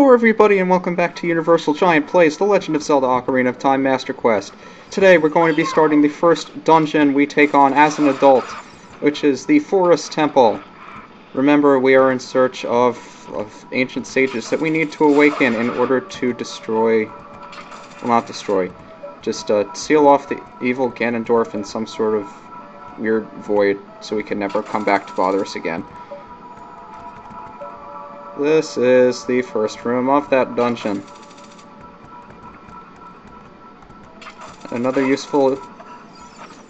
Hello everybody and welcome back to UniversalGiant Plays The Legend of Zelda Ocarina of Time Master Quest. Today we're going to be starting the first dungeon we take on as an adult, which is the Forest Temple. Remember, we are in search of ancient sages that we need to awaken in order to destroy... well, not destroy. Just seal off the evil Ganondorf in some sort of weird void so he can never come back to bother us again. This is the first room of that dungeon. Another useful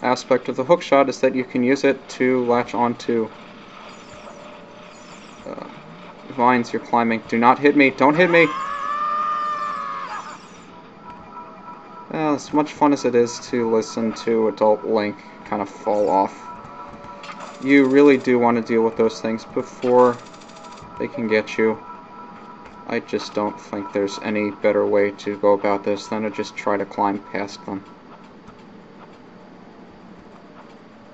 aspect of the hookshot is that you can use it to latch onto vines you're climbing. Do not hit me! Don't hit me! Well, as much fun as it is to listen to adult Link kind of fall off, you really do want to deal with those things before they can get you. I just don't think there's any better way to go about this than to just try to climb past them.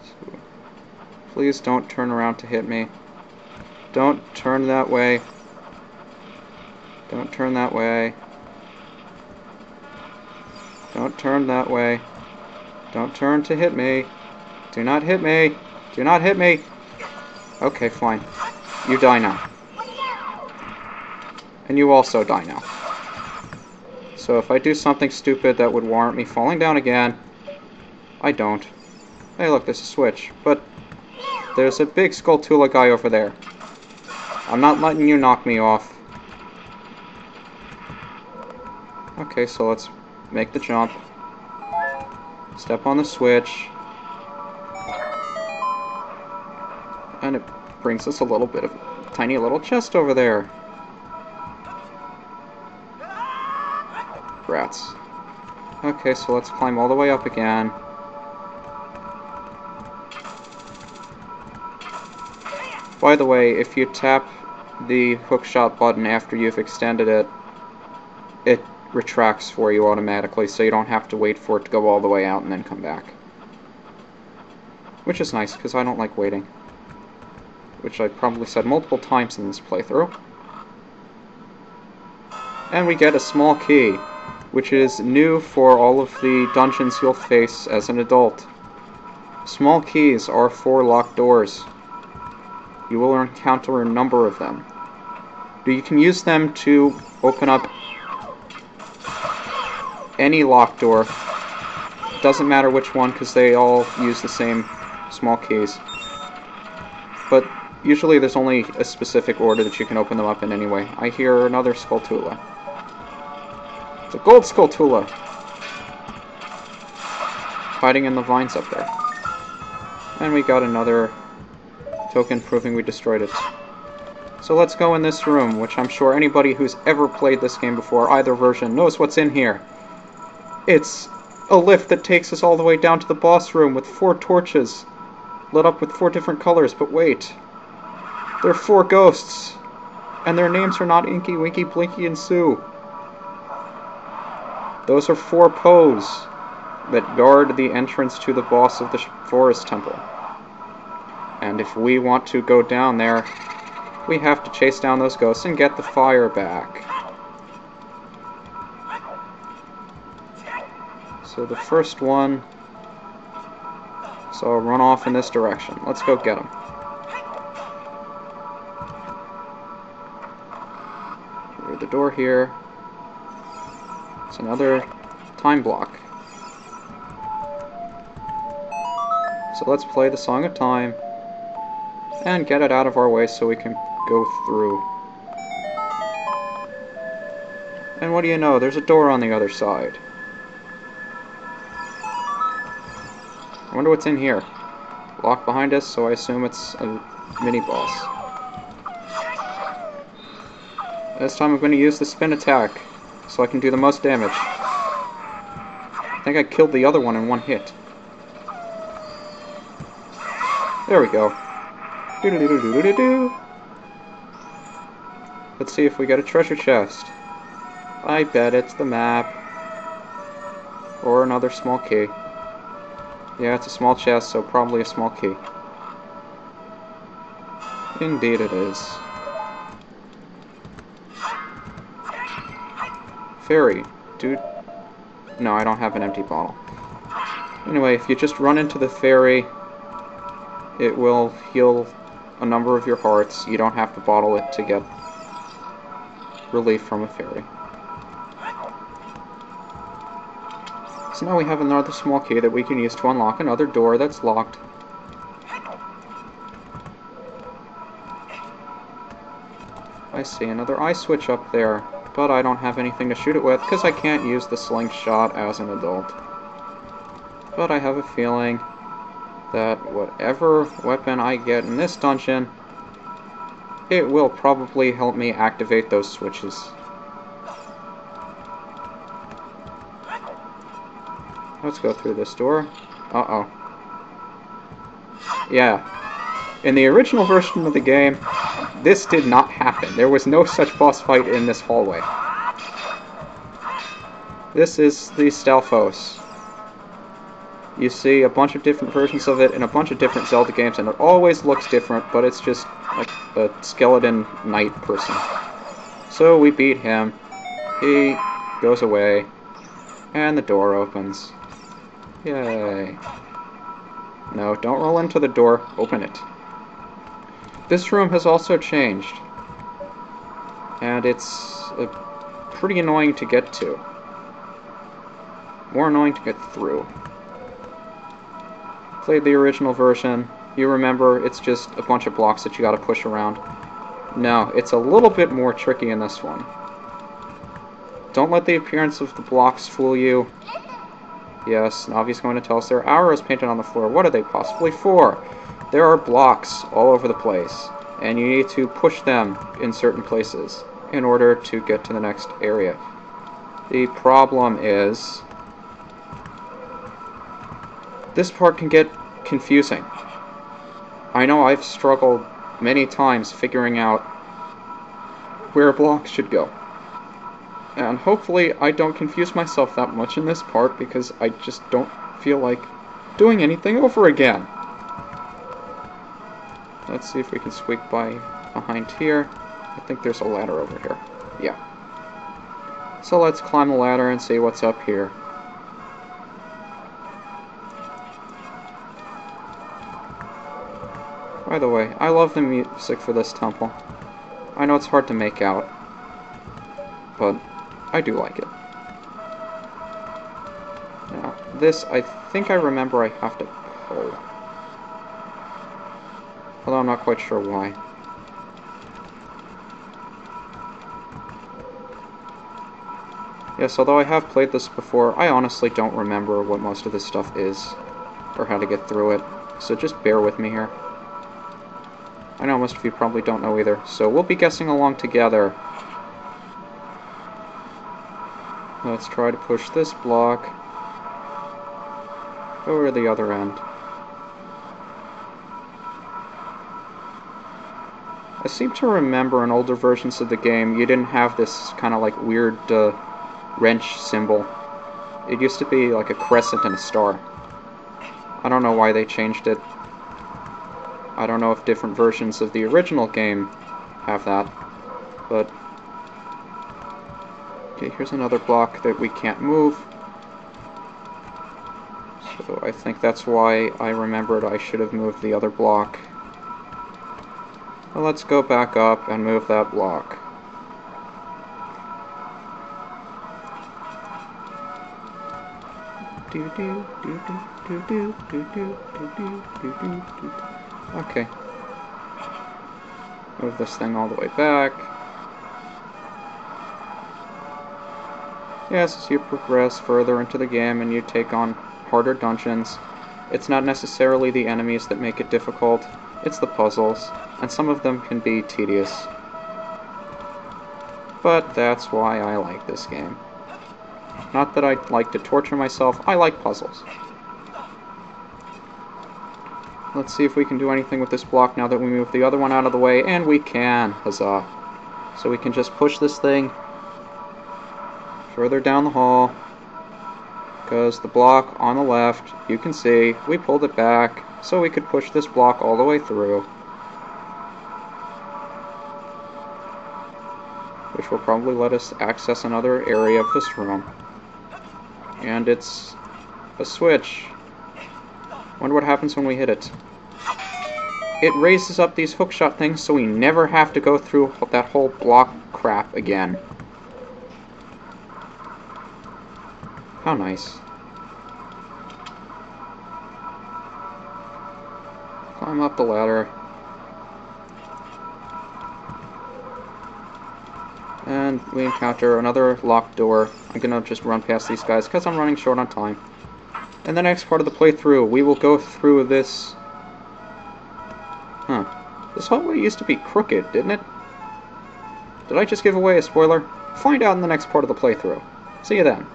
So, please don't turn around to hit me. Don't turn that way. Don't turn that way. Don't turn that way. Don't turn to hit me. Do not hit me. Do not hit me. Okay, fine. You die now. And you also die now. So if I do something stupid that would warrant me falling down again, I don't. Hey look, there's a switch. But there's a big Skulltula guy over there. I'm not letting you knock me off. Okay, so let's make the jump. Step on the switch. And it brings us a little bit of a tiny little chest over there. Rats. Okay, so let's climb all the way up again. By the way, if you tap the hookshot button after you've extended it, it retracts for you automatically, so you don't have to wait for it to go all the way out and then come back. Which is nice, because I don't like waiting. Which I probably said multiple times in this playthrough. And we get a small key, which is new for all of the dungeons you'll face as an adult. Small keys are for locked doors. You will encounter a number of them. You can use them to open up any locked door. Doesn't matter which one, because they all use the same small keys. But usually there's only a specific order that you can open them up in anyway. I hear another Skulltula. It's a gold Skulltula! Hiding in the vines up there. And we got another token proving we destroyed it. So let's go in this room, which I'm sure anybody who's ever played this game before, either version, knows what's in here. It's a lift that takes us all the way down to the boss room with 4 torches, lit up with 4 different colors, but wait. There are 4 ghosts, and their names are not Inky, Winky, Blinky, and Sue. Those are 4 Poes that guard the entrance to the boss of the Forest Temple. And if we want to go down there, we have to chase down those ghosts and get the fire back. So the first one... so I'll run off in this direction. Let's go get him. Through the door here. It's another time block. So let's play the Song of Time and get it out of our way so we can go through. And what do you know, there's a door on the other side. I wonder what's in here. Locked behind us, so I assume it's a mini-boss. This time I'm going to use the spin attack, so I can do the most damage. I think I killed the other one in 1 hit. There we go. Doo-doo-doo-doo-doo-doo. Let's see if we get a treasure chest. I bet it's the map. Or another small key. Yeah, it's a small chest, so probably a small key. Indeed it is. Fairy, dude. No, I don't have an empty bottle. Anyway, if you just run into the fairy, it will heal a number of your hearts. You don't have to bottle it to get relief from a fairy. So now we have another small key that we can use to unlock another door that's locked. I see another eye switch up there, but I don't have anything to shoot it with because I can't use the slingshot as an adult. But I have a feeling that whatever weapon I get in this dungeon, it will probably help me activate those switches. Let's go through this door. Uh-oh. Yeah. In the original version of the game, this did not happen. There was no such boss fight in this hallway. This is the Stalfos. You see a bunch of different versions of it in a bunch of different Zelda games, and it always looks different, but it's just like a skeleton knight person. So we beat him. He goes away, and the door opens. Yay. No, don't roll into the door. Open it. This room has also changed. And it's pretty annoying to get to. More annoying to get through. Played the original version. You remember, it's just a bunch of blocks that you gotta push around. No, it's a little bit more tricky in this one. Don't let the appearance of the blocks fool you. Yes, Navi's going to tell us there are arrows painted on the floor. What are they possibly for? There are blocks all over the place, and you need to push them in certain places in order to get to the next area. The problem is, this part can get confusing. I know I've struggled many times figuring out where blocks should go. And hopefully I don't confuse myself that much in this part because I just don't feel like doing anything over again. Let's see if we can squeak by behind here. I think there's a ladder over here. Yeah. So let's climb the ladder and see what's up here. By the way, I love the music for this temple. I know it's hard to make out, but I do like it. Now, this, I think I remember I have to pull. Although I'm not quite sure why. Yes, although I have played this before, I honestly don't remember what most of this stuff is, or how to get through it, so just bear with me here. I know most of you probably don't know either, so we'll be guessing along together. Let's try to push this block over to the other end. I seem to remember in older versions of the game, you didn't have this kind of like weird wrench symbol. It used to be like a crescent and a star. I don't know why they changed it. I don't know if different versions of the original game have that, but... Okay, here's another block that we can't move. So I think that's why I remembered I should have moved the other block. Well, let's go back up and move that block. Okay. Move this thing all the way back. Yes, as you progress further into the game and you take on harder dungeons, it's not necessarily the enemies that make it difficult, it's the puzzles, and some of them can be tedious. But that's why I like this game. Not that I like to torture myself, I like puzzles. Let's see if we can do anything with this block now that we move the other one out of the way, and we can! Huzzah! So we can just push this thing further down the hall, because the block on the left, you can see, we pulled it back so we could push this block all the way through. Which which will probably let us access another area of this room. And it's a switch. Wonder what happens when we hit it. It raises up these hookshot things so we never have to go through that whole block crap again. How nice. Climb up the ladder. And we encounter another locked door. I'm gonna just run past these guys because I'm running short on time. In the next part of the playthrough, we will go through this... Huh. This hallway used to be crooked, didn't it? Did I just give away a spoiler? Find out in the next part of the playthrough. See you then.